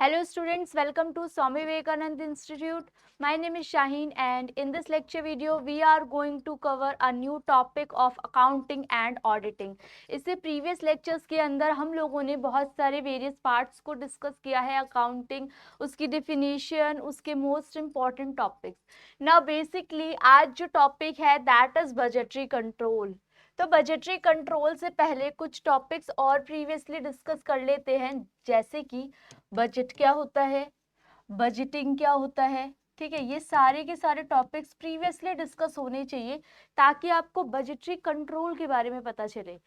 Hello students, welcome to Swami Vivekanand Institute. My name is Shaheen and in this lecture video we are going to cover a new topic of accounting and auditing. इससे previous lectures के अंदर हम लोगों ने बहुत सारे various parts को discuss किया है accounting, उसकी definition, उसके most important topics. Now basically आज जो topic है that is budgetary control. तो बजटरी कंट्रोल से पहले कुछ टॉपिक्स और प्रीवियसली डिस्कस कर लेते हैं, जैसे कि बजट क्या होता है, बजटिंग क्या होता है। ठीक है, ये सारे के सारे टॉपिक्स प्रीवियसली डिस्कस होने चाहिए ताकि आपको बजटरी कंट्रोल के बारे में पता चले।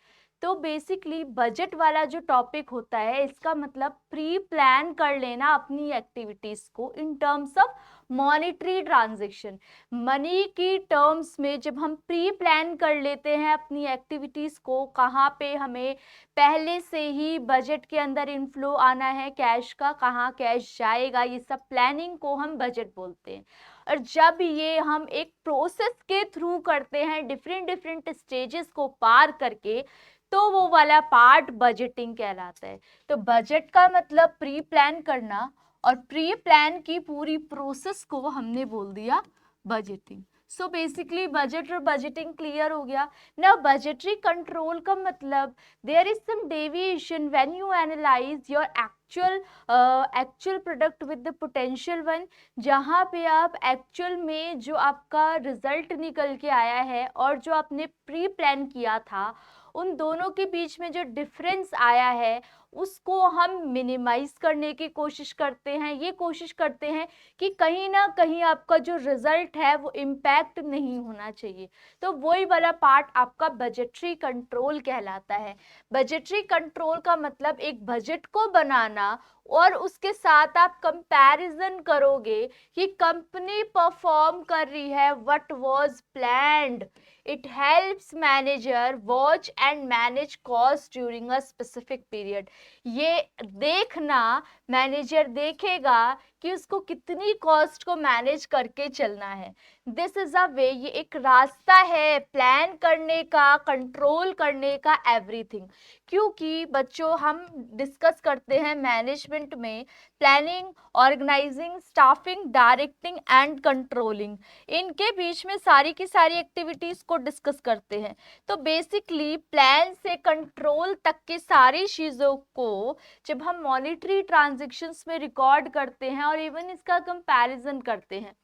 तो बेसिकली बजट वाला जो टॉपिक होता है इसका मतलब प्री प्लान कर लेना अपनी एक्टिविटीज को in terms of monetary transaction. Money की टर्म्स में जब हम प्री प्लान कर लेते हैं अपनी एक्टिविटीज को, कहाँ पे हमें पहले से ही बजट के अंदर इनफ्लो आना है कैश का, कहाँ कैश जाएगा, ये सब प्लानिंग को हम बजट बोलते हैं। और जब ये हम एक प्रोसेस के थ्रू करते हैं डिफरेंट स्टेजेस को पार करके, तो वो वाला पार्ट बजटिंग कहलाता है। तो बजट का मतलब प्री प्लान करना और प्री प्लान की पूरी प्रोसेस को हमने बोल दिया बजटिंग। सो बेसिकली बजट और बजटिंग क्लियर हो गया ना। बजटरी कंट्रोल का मतलब there is some deviation when you analyse your actual product with the potential one, जहाँ पे आप एक्चुअल में जो आपका रिजल्ट निकल के आया है और जो आपने प्री प्लान किया था, उन दोनों के बीच में जो डिफरेंस आया है उसको हम मिनिमाइज करने की कोशिश करते हैं। ये कोशिश करते हैं कि कहीं ना कहीं आपका जो रिजल्ट है वो इम्पैक्ट नहीं होना चाहिए। तो वही वाला पार्ट आपका बजटरी कंट्रोल कहलाता है। बजटरी कंट्रोल का मतलब एक बजट को बनाना और उसके साथ आप कंपैरिजन करोगे कि कंपनी परफॉर्म कर रही है what was planned. It helps manager watch and manage cost during a specific period. ये देखना, मैनेजर देखेगा कि उसको कितनी कॉस्ट को मैनेज करके चलना है। दिस इज अ वे, ये एक रास्ता है प्लान करने का, कंट्रोल करने का, एवरीथिंग। क्योंकि बच्चों हम डिस्कस करते हैं मैनेजमेंट में planning, organising, staffing, directing and controlling, इनके बीच में सारी की सारी एक्टिविटीज को डिस्कस करते हैं। तो बेसिकली प्लान से कंट्रोल तक की सारी चीज़ों को जब हम मॉनेटरी ट्रांजैक्शंस में रिकॉर्ड करते हैं और इवन इसका कंपैरिजन करते हैं,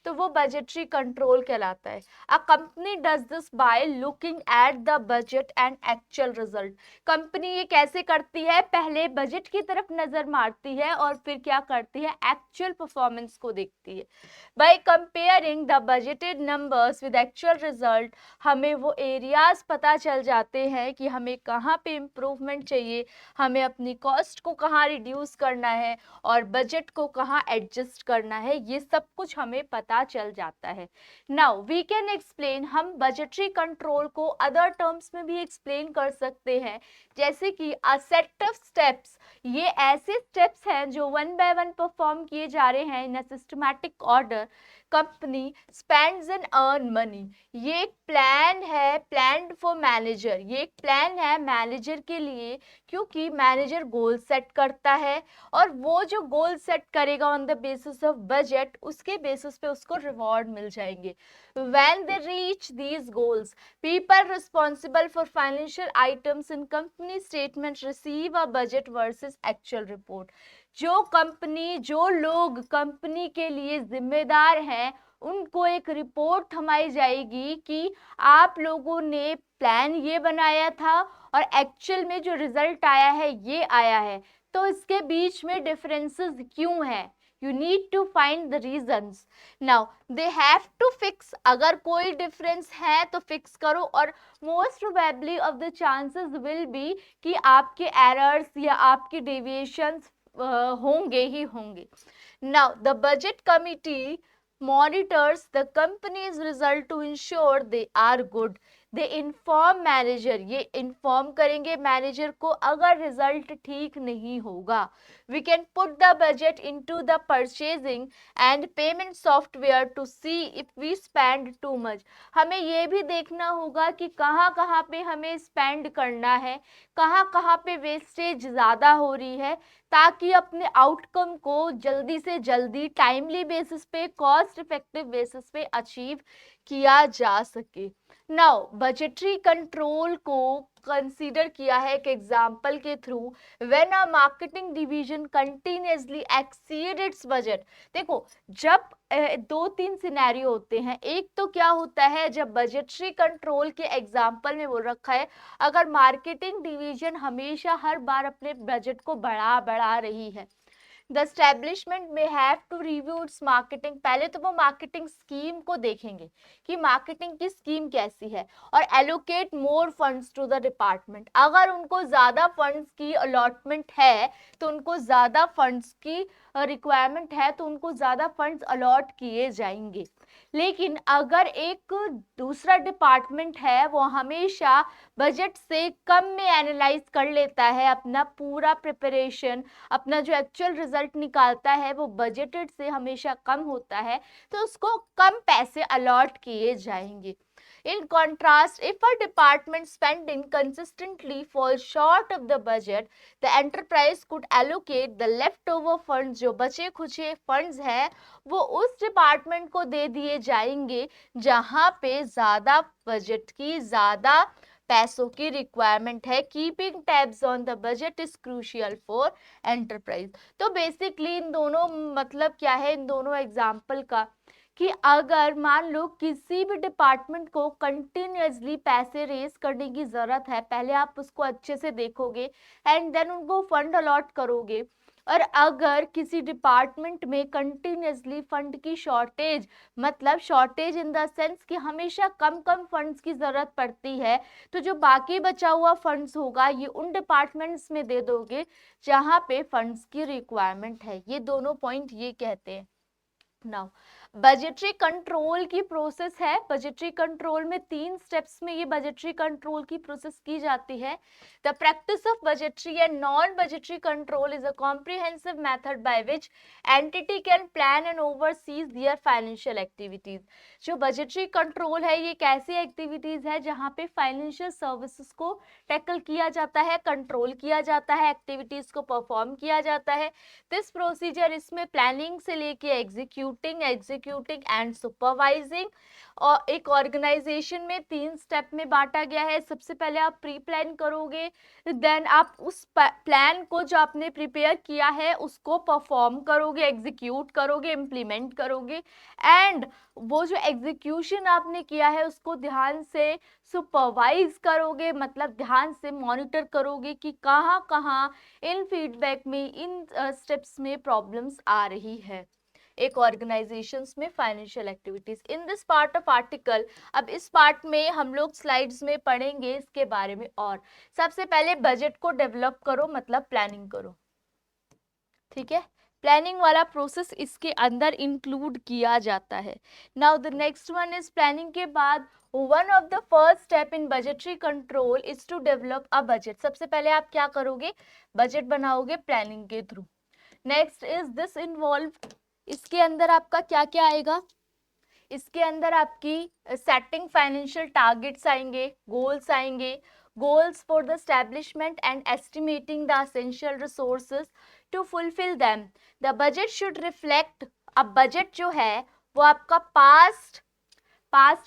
तो वो बजटरी कंट्रोल कहलाता है। A company does this by looking at the budget and actual result. Company ये कैसे करती है, पहले बजट की तरफ नजर मारती है और फिर क्या करती है, एक्चुअल परफॉर्मेंस को देखती है। By comparing the budgeted numbers with actual result, हमें वो एरियाज पता चल जाते हैं कि हमें कहाँ पे इम्प्रूवमेंट चाहिए, हमें अपनी कॉस्ट को कहाँ रिड्यूस करना है और बजट को कहाँ एडजस्ट करना है, ये सब कुछ हमें पता चल जाता है। नाउ वी कैन एक्सप्लेन, हम बजटरी कंट्रोल को अदर टर्म्स में भी एक्सप्लेन कर सकते हैं, जैसे कि अ सेट ऑफ स्टेप्स। ये ऐसे स्टेप्स हैं जो वन बाय वन परफॉर्म किए जा रहे हैं in a systematic order. Company spends and earn money, ये एक प्लान है, प्लान फॉर मैनेजर, ये एक प्लान है मैनेजर के लिए, क्योंकि मैनेजर गोल सेट करता है और वो जो गोल सेट करेगा on the basis of budget, उसके बेसिस पे उसको रिवॉर्ड मिल जाएंगे। When they reach these goals, people responsible for financial items in company statement receive a budget versus actual report. जो कंपनी, जो लोग कंपनी के लिए जिम्मेदार हैं, उनको एक रिपोर्ट थमाई जाएगी कि आप लोगों ने प्लान ये बनाया था और एक्चुअल में जो रिजल्ट आया है ये आया है, तो इसके बीच में डिफरेंसेस क्यों है। You need to find the reasons. Now they have to fix, अगर कोई डिफरेंस है तो फिक्स करो, और most probably of the chances will be कि आपके एरर्स या आपके डेविएशंस होंगे ही होंगे। Now the budget committee monitors the company's result to ensure they are good. They inform manager, ये इन्फॉर्म करेंगे मैनेजर को अगर रिजल्ट ठीक नहीं होगा. We can put the budget into the purchasing and payment software to see if we spend too much. हमें ये भी देखना होगा कि कहाँ कहाँ पे हमें स्पेंड करना है, कहाँ कहाँ पे वेस्टेज ज़्यादा हो रही है, ताकि अपने आउटकम को जल्दी से जल्दी टाइमली बेसिस पे, कॉस्ट इफेक्टिव बेसिस पे अचीव किया जा सके. नाउ बजटरी कंट्रोल को कंसीडर किया है एक एग्जाम्पल के through. When a marketing division continuously exceed it's budget. देखो, जब दो तीन सिनेरियो होते हैं. एक तो क्या होता है, जब बजटरी कंट्रोल के एग्जाम्पल में बोल रखा है, अगर मार्केटिंग डिवीजन हमेशा हर बार अपने बजट को बढ़ा रही है, द एस्टेब्लिशमेंट में have to review its marketing. पहले तो वो मार्केटिंग स्कीम को देखेंगे कि मार्केटिंग की स्कीम कैसी है, और allocate more funds to the department. अगर उनको ज़्यादा फंड्स की अलॉटमेंट है, तो उनको ज़्यादा फंड्स की रिक्वायरमेंट है, तो उनको ज़्यादा फंड्स अलॉट किए जाएंगे. लेकिन अगर एक दूसरा डिपार्टमेंट है, वो हमेशा बजट से कम में एनालाइज कर लेता है, अपना पूरा प्रिपरेशन, अपना जो एक्चुअल रिजल्ट निकालता है वो बजटेड से हमेशा कम होता है, तो उसको कम पैसे अलॉट किए जाएंगे. In contrast, if a department spending consistently falls short of the budget, the enterprise could allocate the leftover funds, जो बचे खुचे funds है, वो उस डिपार्टमेंट को दे दिए जाएंगे जहां पे ज्यादा बजट की, ज्यादा पैसों की रिक्वायरमेंट है. Keeping tabs on the budget is crucial for enterprise. तो बेसिकली इन दोनों मतलब क्या है, इन दोनों एग्जाम्पल का, कि अगर मान लो किसी भी डिपार्टमेंट को कंटिन्यूअसली पैसे रेज करने की ज़रूरत है, पहले आप उसको अच्छे से देखोगे एंड देन उनको फंड अलॉट करोगे. और अगर किसी डिपार्टमेंट में कंटिन्यूअसली फंड की शॉर्टेज, मतलब शॉर्टेज इन द सेंस कि हमेशा कम कम फंड्स की ज़रूरत पड़ती है, तो जो बाकी बचा हुआ फंड्स होगा ये उन डिपार्टमेंट्स में दे दोगे जहाँ पे फंड्स की रिक्वायरमेंट है. ये दोनों पॉइंट ये कहते हैं. नाउ बजटरी कंट्रोल की प्रोसेस है. बजटरी कंट्रोल में 3 स्टेप्स में ये बजटरी कंट्रोल की प्रोसेस की जाती है. The practice of budgetary and non budgetary control is a comprehensive method by which entity can plan and overseas there financial activities. जो बजटरी कंट्रोल है ये कैसी एक्टिविटीज है जहाँ पे फाइनेंशियल सर्विसेज को टैकल किया जाता है, कंट्रोल किया जाता है, एक्टिविटीज को परफॉर्म किया जाता है. दिस प्रोसीजर, इसमें प्लानिंग से लेके एग्जीक्यूटिंग एंड सुपरवाइजिंग, और एक ऑर्गेनाइजेशन में 3 स्टेप में बांटा गया है. सबसे पहले आप प्री प्लान करोगे, देन आप उस प्लान को जो आपने प्रिपेयर किया है उसको परफॉर्म करोगे, एग्जीक्यूट करोगे, इम्प्लीमेंट करोगे, एंड वो जो एग्जीक्यूशन आपने किया है उसको ध्यान से सुपरवाइज करोगे, मतलब ध्यान से मॉनिटर करोगे कि कहाँ कहाँ इन फीडबैक में, इन स्टेप्स में प्रॉब्लम्स आ रही है एक ऑर्गेनाइजेशंस में financial activities. In this part of article, अब इस पार्ट में हम लोग स्लाइड्स में पढ़ेंगे इसके बारे में. और सबसे पहले बजट को डेवलप करो, मतलब प्लानिंग करो. ठीक है, प्लानिंग वाला प्रोसेस इसके अंदर इंक्लूड किया जाता है. Now the next one is planning के बाद one of the first step in budgetary control is to develop a budget. सबसे पहले आप क्या करोगे, बजट बनाओगे प्लानिंग के थ्रू. नेक्स्ट इज दिस इन्वॉल्व, इसके अंदर आपका क्या क्या आएगा, इसके अंदर आपकी सेटिंग फाइनेंशियल टारगेट्स आएंगे, गोल्स आएंगे, goals for the establishment and estimating the essential resources to fulfil them. The budget should reflect, अब बजट जो है वो आपका पास्ट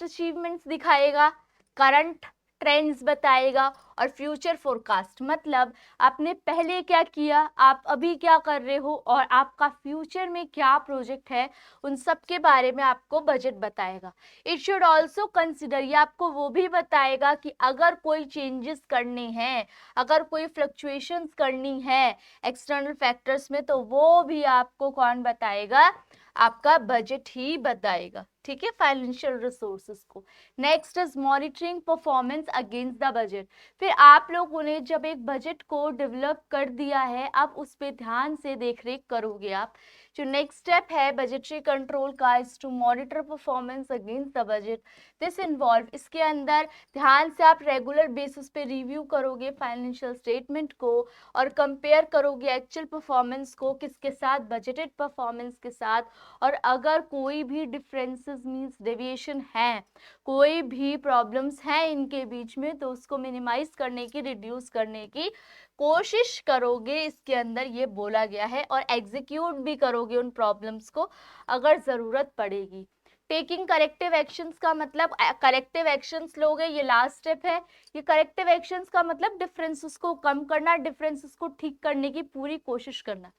अचीवमेंट्स दिखाएगा, करंट ट्रेंड्स बताएगा, और फ्यूचर फोरकास्ट, मतलब आपने पहले क्या किया, आप अभी क्या कर रहे हो, और आपका फ्यूचर में क्या प्रोजेक्ट है, उन सब के बारे में आपको बजट बताएगा. इट शुड ऑल्सो कंसिडर, ये आपको वो भी बताएगा कि अगर कोई चेंजेस करने हैं, अगर कोई फ्लक्चुएशंस करनी है एक्सटर्नल फैक्टर्स में, तो वो भी आपको कौन बताएगा, आपका बजट ही बताएगा. ठीक है, फाइनेंशियल रिसोर्सेज को। Next is monitoring performance against the budget. फिर आप लोगों ने जब एक बजट को डेवलप कर दिया है, अब उस पर ध्यान से देख रेख करोगे आप। जो नेक्स्ट स्टेप है बजटरी कंट्रोल का is to monitor performance against the budget. This involve, इसके अंदर ध्यान से आप रेगुलर बेसिस पे रिव्यू करोगे फाइनेंशियल स्टेटमेंट को और कंपेयर करोगे एक्चुअल परफॉर्मेंस को किसके साथ, बजटेड परफॉर्मेंस के साथ। और अगर कोई भी डिफरेंसेस मींस डेविएशन है, कोई भी प्रॉब्लम्स हैं इनके बीच में, तो उसको मिनिमाइज करने की, रिड्यूस करने की कोशिश करोगे, इसके अंदर ये बोला गया है। और एग्जीक्यूट भी करोगे उन प्रॉब्लम्स को अगर ज़रूरत पड़ेगी। टेकिंग करेक्टिव एक्शंस का मतलब करेक्टिव एक्शंस लोगे, ये लास्ट स्टेप है। ये करेक्टिव एक्शंस का मतलब डिफरेंसेस को कम करना, डिफरेंसेस को ठीक करने की पूरी कोशिश करना।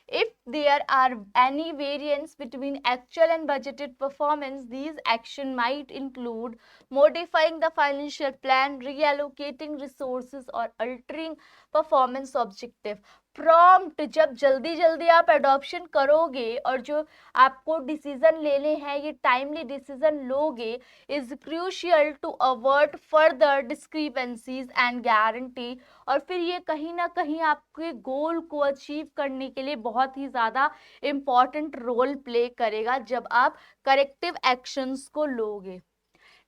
If there are any variance between actual and budgeted performance, these action might include modifying the financial plan, reallocating resources or altering performance objective. Prompt जब जल्दी जल्दी आप अडॉप्शन करोगे और जो आपको डिसीजन लेने हैं ये टाइमली डिसीजन लोगे, is crucial to avert further discrepancies and guarantee. और फिर ये कहीं ना कहीं आपके गोल को अचीव करने के लिए बहुत ही ज़्यादा इम्पॉर्टेंट रोल प्ले करेगा जब आप करेक्टिव एक्शंस को लोगे।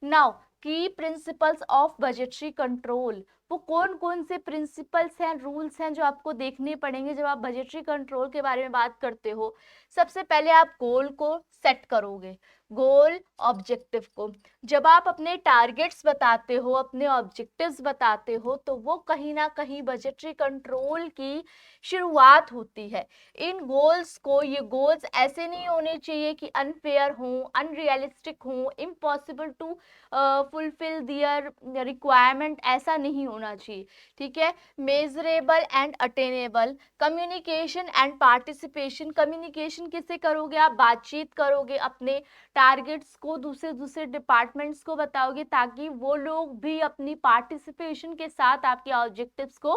नाउ की प्रिंसिपल्स ऑफ बजटरी कंट्रोल, वो कौन कौन से प्रिंसिपल्स हैं, रूल्स हैं जो आपको देखने पड़ेंगे जब आप बजटरी कंट्रोल के बारे में बात करते हो। सबसे पहले आप गोल को सेट करोगे, गोल ऑब्जेक्टिव को। जब आप अपने टारगेट्स बताते हो, अपने ऑब्जेक्टिव्स बताते हो, तो वो कहीं ना कहीं बजटरी कंट्रोल की शुरुआत होती है। इन गोल्स को, ये गोल्स ऐसे नहीं होने चाहिए कि अनफेयर हों, अनरियलिस्टिक हों, impossible to fulfil their requirement, ऐसा नहीं होना चाहिए। ठीक है, measurable and attainable. Communication and participation, communication किससे करोगे आप, बातचीत करोगे, अपने टारगेट्स को दूसरे दूसरे डिपार्टमेंट्स को बताओगे ताकि वो लोग भी अपनी पार्टिसिपेशन के साथ आपके ऑब्जेक्टिव्स को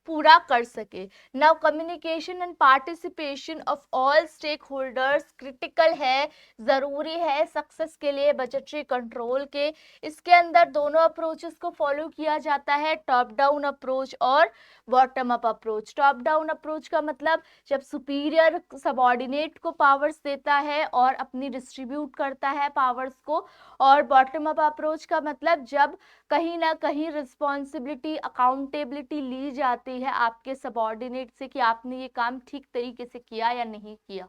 पूरा कर सके। Now communication and participation of all stakeholders critical है, ज़रूरी है सक्सेस के लिए बजटरी कंट्रोल के। इसके अंदर दोनों अप्रोचेस को फॉलो किया जाता है, टॉप डाउन अप्रोच और bottom up approach. Top down approach का मतलब जब सुपीरियर सबॉर्डिनेट को पावर्स देता है और अपनी डिस्ट्रीब्यूट करता है पावर्स को। और बॉटम अप अप्रोच का मतलब जब कहीं ना कहीं रिस्पॉन्सिबिलिटी, अकाउंटेबिलिटी ली जाती है आपके सबॉर्डिनेट से कि आपने ये काम ठीक तरीके से किया या नहीं किया।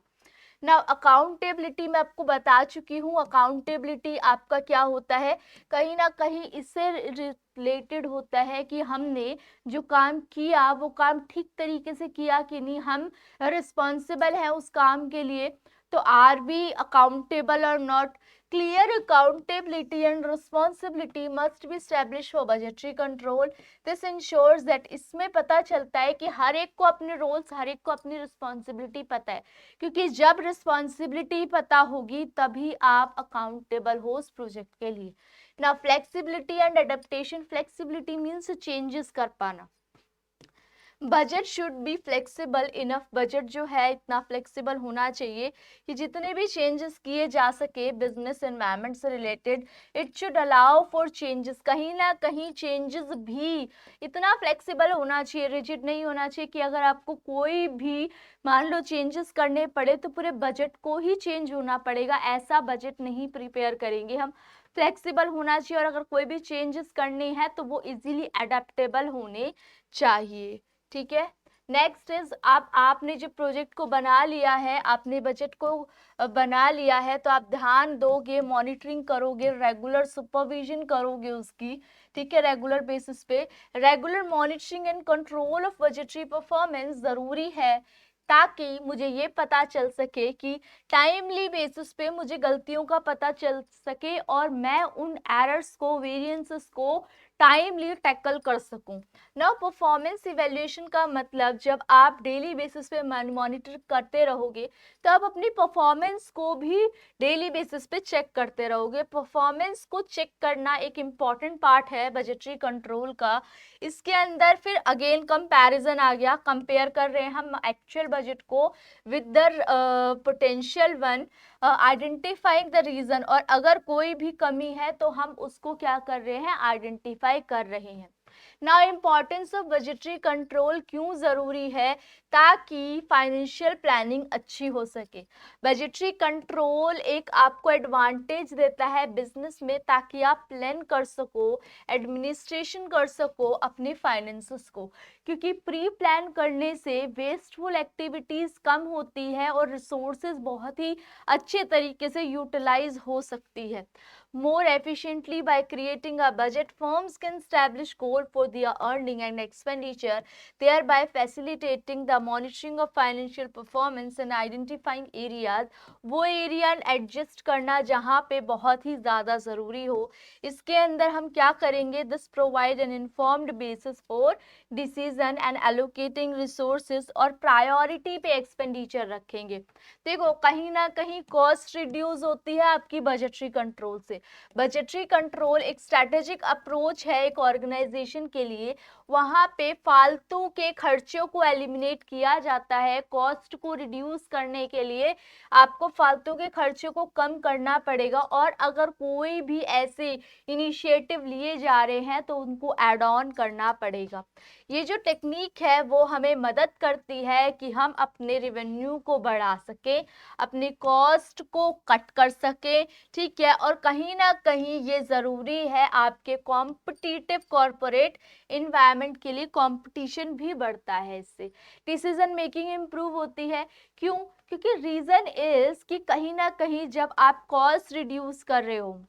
ना अकाउंटेबिलिटी मैं आपको बता चुकी हूँ, अकाउंटेबिलिटी आपका क्या होता है, कहीं ना कहीं इससे रिलेटेड होता है कि हमने जो काम किया वो काम ठीक तरीके से किया कि नहीं, हम रिस्पॉन्सिबल हैं उस काम के लिए। तो आर वी अकाउंटेबल और not. Clear accountability and responsibility must be establish for budgetary control. This ensures that, इसमें पता चलता है कि हर एक को अपने रोल्स, हर एक को अपनी रिस्पॉन्सिबिलिटी पता है, क्योंकि जब रिस्पॉन्सिबिलिटी पता होगी तभी आप अकाउंटेबल हो उस प्रोजेक्ट के लिए। ना flexibility and adaptation, flexibility means changes कर पाना। Budget should be flexible enough, budget जो है इतना फ्लेक्सिबल होना चाहिए कि जितने भी चेंजेस किए जा सके बिजनेस एनवायरनमेंट से related, it should allow for changes. कहीं ना कहीं चेंजेस भी इतना फ्लेक्सिबल होना चाहिए, रिजिड नहीं होना चाहिए कि अगर आपको कोई भी मान लो चेंजेस करने पड़े तो पूरे बजट को ही चेंज होना पड़ेगा, ऐसा बजट नहीं प्रिपेयर करेंगे हम। फ्लेक्सिबल होना चाहिए और अगर कोई भी चेंजेस करने हैं तो वो इजीली अडेप्टेबल होने चाहिए। ठीक है, नेक्स्ट इज आपने जो प्रोजेक्ट को बना लिया है, आपने बजट को बना लिया है, तो आप ध्यान दोगे, मॉनिटरिंग करोगे, रेगुलर सुपरविजन करोगे उसकी। ठीक है, रेगुलर बेसिस पे regular monitoring and control of budgetary performance ज़रूरी है ताकि मुझे ये पता चल सके कि टाइमली बेसिस पे मुझे गलतियों का पता चल सके और मैं उन एरर्स को, वेरिएंसेस को टाइमली टैकल कर सकूं। ना परफॉर्मेंस इवेल्युएशन का मतलब जब आप डेली बेसिस पे मॉनिटर करते रहोगे तो आप अपनी परफॉर्मेंस को भी डेली बेसिस पे चेक करते रहोगे। परफॉर्मेंस को चेक करना एक इम्पॉर्टेंट पार्ट है बजटरी कंट्रोल का। इसके अंदर फिर अगेन कंपैरिजन आ गया, कंपेयर कर रहे हैं हम एक्चुअल बजट को with the potential one, identifying the reason, और अगर कोई भी कमी है तो हम उसको क्या कर रहे हैं, आइडेंटिफाई कर रहे हैं। Now importance of budgetary control क्यों ज़रूरी है, ताकि फाइनेंशियल प्लानिंग अच्छी हो सके। बजटरी कंट्रोल एक आपको एडवांटेज देता है बिजनेस में, ताकि आप प्लान कर सको, एडमिनिस्ट्रेशन कर सको अपने फाइनेंसेस को, क्योंकि प्री प्लान करने से वेस्टफुल एक्टिविटीज़ कम होती है और रिसोर्सेज बहुत ही अच्छे तरीके से यूटिलाइज हो सकती है। more efficiently by creating a budget, firms can establish goal for their earning and expenditure, thereby facilitating the monitoring of financial performance and identifying areas, वो एरिया एडजस्ट करना जहाँ पे बहुत ही ज़्यादा ज़रूरी हो। इसके अंदर हम क्या करेंगे, this provide an informed basis for decision and allocating resources, और प्रायोरिटी पे एक्सपेंडिचर रखेंगे। देखो कहीं ना कहीं कॉस्ट रिड्यूस होती है आपकी बजटरी कंट्रोल से। बजटरी कंट्रोल एक स्ट्रैटेजिक अप्रोच है एक ऑर्गेनाइजेशन के लिए। वहाँ पे फालतू के खर्चों को एलिमिनेट किया जाता है। कॉस्ट को रिड्यूस करने के लिए आपको फालतू के खर्चों को कम करना पड़ेगा, और अगर कोई भी ऐसे इनिशिएटिव लिए जा रहे हैं तो उनको ऐड ऑन करना पड़ेगा। ये जो टेक्निक है वो हमें मदद करती है कि हम अपने रेवेन्यू को बढ़ा सकें, अपनी कॉस्ट को कट कर सकें, ठीक है। और कहीं ना कहीं ये ज़रूरी है आपके कॉम्पिटिटिव कॉरपोरेट इन्वायरमेंट के लिए। कंपटीशन भी बढ़ता है, इससे डिसीजन मेकिंग इम्प्रूव होती है। क्यों? क्योंकि रीज़न इज कि कहीं ना कहीं जब आप कॉस्ट रिड्यूस कर रहे हो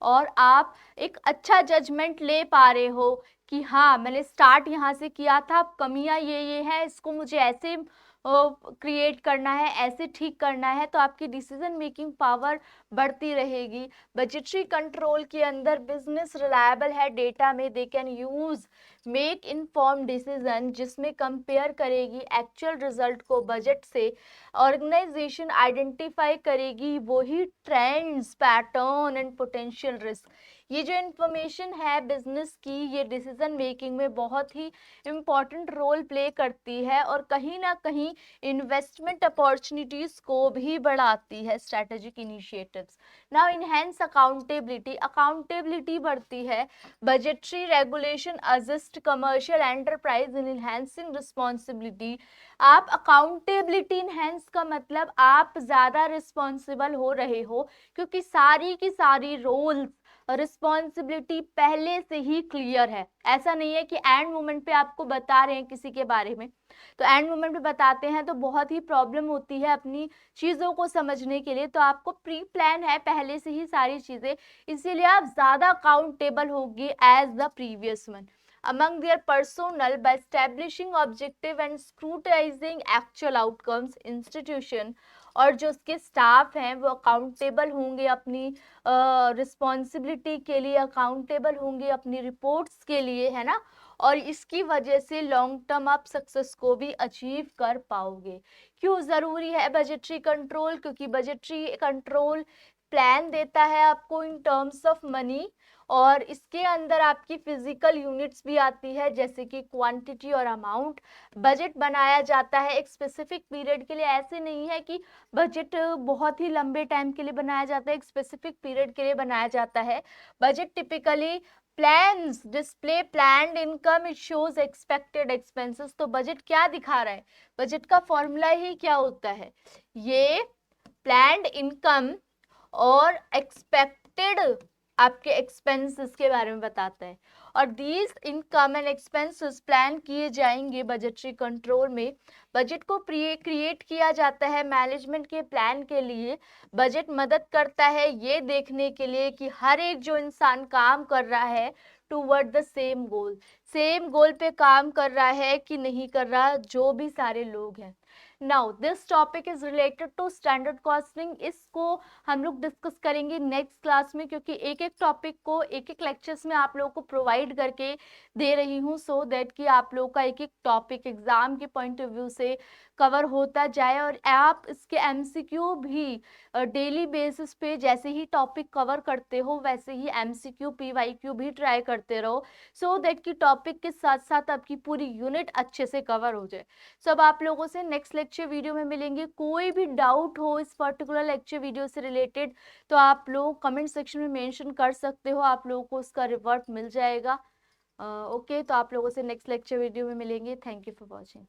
और आप एक अच्छा जजमेंट ले पा रहे हो कि हाँ मैंने स्टार्ट यहाँ से किया था, कमियाँ ये है, इसको मुझे ऐसे क्रिएट करना है, ऐसे ठीक करना है, तो आपकी डिसीजन मेकिंग पावर बढ़ती रहेगी। बजटरी कंट्रोल के अंदर बिजनेस रिलायबल है डेटा में, they can use make inform decision, जिसमें कंपेयर करेगी एक्चुअल रिजल्ट को बजट से। ऑर्गेनाइजेशन आइडेंटिफाई करेगी वही trends, pattern and potential risk. ये जो इन्फॉर्मेशन है बिजनेस की, ये डिसीजन मेकिंग में बहुत ही इम्पॉर्टेंट रोल प्ले करती है, और कहीं ना कहीं इन्वेस्टमेंट अपॉर्चुनिटीज को भी बढ़ाती है strategic initiatives. Now enhance accountability, accountability बढ़ती है। Budgetary regulation assist commercial enterprise in enhancing responsibility. आप अकाउंटेबिलिटी इनहेंस का मतलब आप ज़्यादा रिस्पॉन्सिबल हो रहे हो, क्योंकि सारी की सारी रोल्स रिस्पॉन्सिबिलिटी पहले से ही क्लियर है। ऐसा नहीं है कि एंड मोमेंट पे आपको बता रहे हैं किसी के बारे में, तो एंड मोमेंट पे बताते हैं तो बहुत ही प्रॉब्लम होती है अपनी चीज़ों को समझने के लिए। तो आपको प्री प्लान है पहले से ही सारी चीज़ें, इसीलिए आप ज़्यादा अकाउंटेबल होगी as the previous one among their personnel by establishing objective and scrutinizing actual outcomes। institution और जो उसके स्टाफ हैं वो अकाउंटेबल होंगे अपनी रिस्पॉन्सिबिलिटी के लिए, अकाउंटेबल होंगे अपनी रिपोर्ट्स के लिए, है ना। और इसकी वजह से लॉन्ग टर्म आप सक्सेस को भी अचीव कर पाओगे। क्यों ज़रूरी है बजटरी कंट्रोल? क्योंकि बजटरी कंट्रोल प्लान देता है आपको इन टर्म्स ऑफ मनी, और इसके अंदर आपकी फिजिकल यूनिट्स भी आती है, जैसे कि क्वांटिटी और अमाउंट। बजट बनाया जाता है एक स्पेसिफिक पीरियड के लिए। ऐसे नहीं है कि बजट बहुत ही लंबे टाइम के लिए बनाया जाता है, एक स्पेसिफिक पीरियड के लिए बनाया जाता है। Budget typically plans display planned income, it shows expected expenses. तो बजट क्या दिखा रहा है? बजट का फॉर्मूला ही क्या होता है? ये प्लान्ड इनकम और एक्सपेक्टेड आपके एक्सपेंसेस के बारे में बताता है, और these income and expenses plan किए जाएंगे बजटरी कंट्रोल में। बजट को क्रिएट किया जाता है मैनेजमेंट के प्लान के लिए। बजट मदद करता है ये देखने के लिए कि हर एक जो इंसान काम कर रहा है टूवर्ड द सेम गोल पे काम कर रहा है कि नहीं कर रहा, जो भी सारे लोग हैं। Now this topic is related to standard costing. इसको हम लोग डिस्कस करेंगे नेक्स्ट क्लास में, क्योंकि एक एक टॉपिक को एक एक लेक्चर्स में आप लोगों को प्रोवाइड करके दे रही हूँ, सो दैट कि आप लोगों का एक एक टॉपिक एग्जाम के पॉइंट ऑफ व्यू से कवर होता जाए, और आप इसके एमसीक्यू भी डेली बेसिस पे जैसे ही टॉपिक कवर करते हो वैसे ही एमसीक्यू पीवाईक्यू भी ट्राई करते रहो, सो दैट कि टॉपिक के साथ साथ आपकी पूरी यूनिट अच्छे से कवर हो जाए। सब आप लोगों से नेक्स्ट लेक्चर वीडियो में मिलेंगे। कोई भी डाउट हो इस पर्टिकुलर लेक्चर वीडियो से रिलेटेड तो आप लोग कमेंट सेक्शन में मेंशन कर सकते हो, आप लोगों को उसका रिवर्ट मिल जाएगा। ओके, तो आप लोगों से नेक्स्ट लेक्चर वीडियो में मिलेंगे। Thank you for watching.